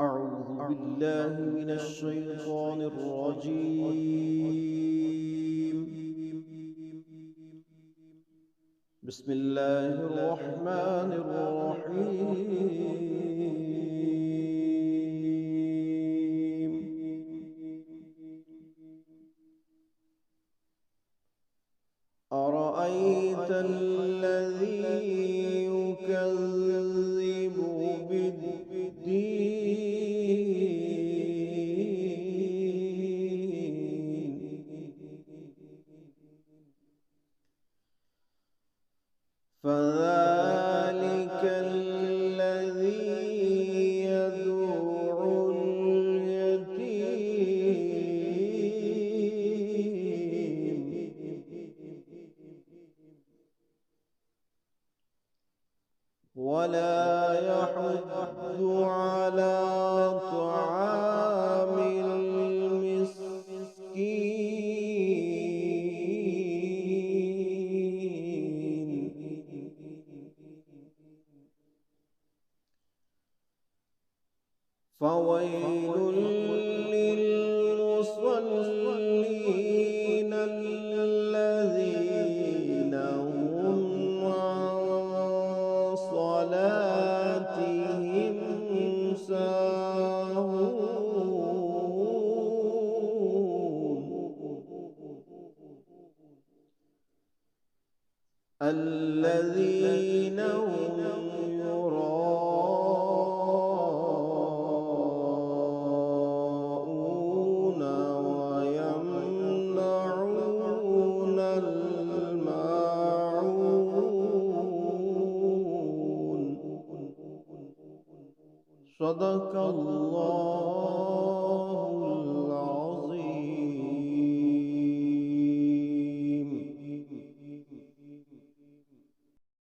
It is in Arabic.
أعوذ بالله من الشيطان الرجيم. بسم الله الرحمن الرحيم. أرأيت الذي يكذب بالدين فذلك الذي يدع اليتيم ولا يحض على طعام المسكين فويل للمصلين الذين هم عن صلاتهم ساهون الذين هم يراءون ويمنعون الماعون. صدق الله